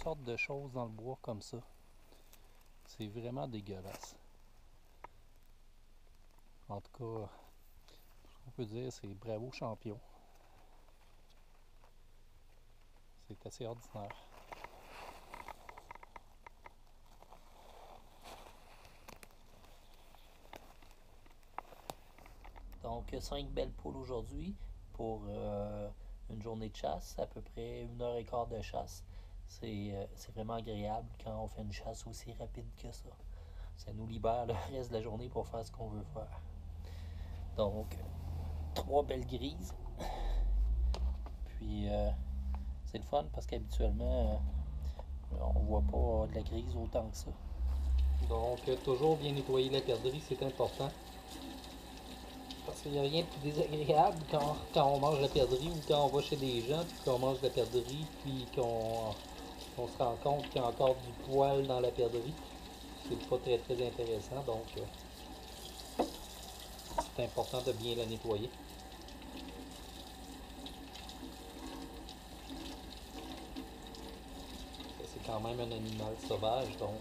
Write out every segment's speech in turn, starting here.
sortes de choses dans le bois comme ça. C'est vraiment dégueulasse. En tout cas, ce qu'on peut dire, c'est bravo champion. C'est assez ordinaire. Donc 5 belles poules aujourd'hui pour une journée de chasse, à peu près 1h15 de chasse. C'est vraiment agréable quand on fait une chasse aussi rapide que ça. Ça nous libère le reste de la journée pour faire ce qu'on veut faire. Donc 3 belles grises. Puis c'est le fun parce qu'habituellement on voit pas de la grise autant que ça. Donc toujours bien nettoyer la perdrix, c'est important. Parce qu'il n'y a rien de plus désagréable quand on mange la perdrix ou quand on va chez des gens puis qu'on mange la perdrix puis qu'on se rend compte qu'il y a encore du poil dans la perdrix. C'est pas très très intéressant, donc c'est important de bien la nettoyer. C'est quand même un animal sauvage, donc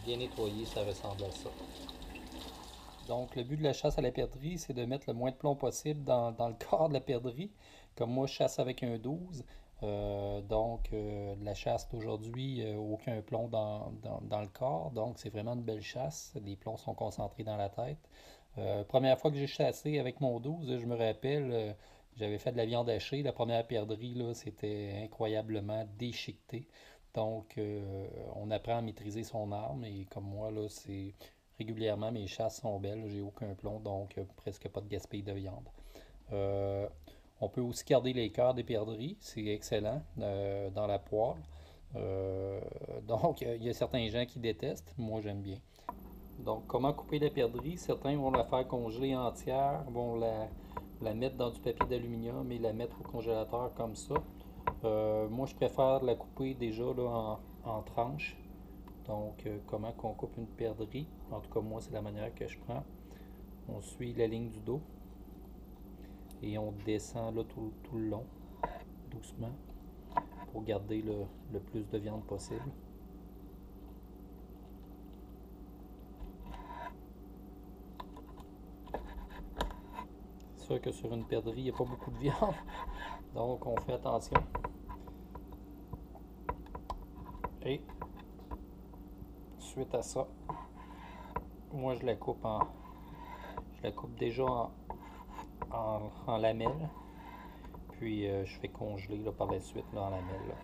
bien nettoyé, ça ressemble à ça. Donc, le but de la chasse à la perdrix, c'est de mettre le moins de plomb possible dans le corps de la perdrix. Comme moi, je chasse avec un 12. La chasse d'aujourd'hui, aucun plomb dans le corps. Donc, c'est vraiment une belle chasse. Les plombs sont concentrés dans la tête. Première fois que j'ai chassé avec mon 12, je me rappelle, j'avais fait de la viande hachée. La première perdrix, là, c'était incroyablement déchiqueté. Donc, on apprend à maîtriser son arme. Et comme moi, là, c'est régulièrement, mes chasses sont belles, j'ai aucun plomb, donc presque pas de gaspille de viande. Euh, on peut aussi garder les cœurs des perdrix, c'est excellent dans la poêle. Il y a certains gens qui détestent, moi j'aime bien. Donc, comment couper la perdrix? Certains vont la faire congeler entière, vont la mettre dans du papier d'aluminium et la mettre au congélateur comme ça. Moi, je préfère la couper déjà là, en tranches. Donc, comment qu'on coupe une perdrix? En tout cas, moi, c'est la manière que je prends. On suit la ligne du dos et on descend là tout le long, doucement, pour garder le plus de viande possible. C'est sûr que sur une perdrix, il n'y a pas beaucoup de viande, donc on fait attention. Et suite à ça, moi je la coupe déjà en lamelles, puis je fais congeler là, par la suite là, en lamelles. Là.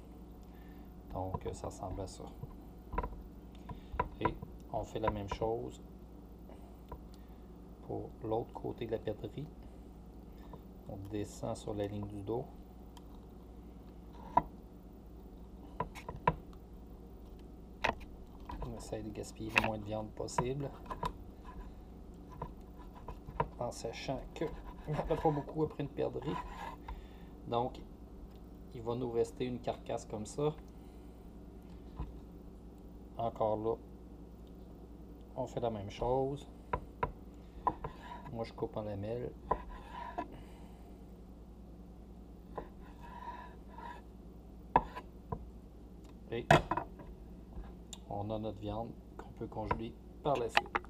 Donc ça ressemble à ça. Et on fait la même chose pour l'autre côté de la perdrix. On descend sur la ligne du dos. On essaie de gaspiller le moins de viande possible. En sachant qu'il n'y en a pas beaucoup après une perdrix. Donc, il va nous rester une carcasse comme ça. Encore là, on fait la même chose. Moi, je coupe en lamelles. Et on a notre viande qu'on peut congeler par la suite.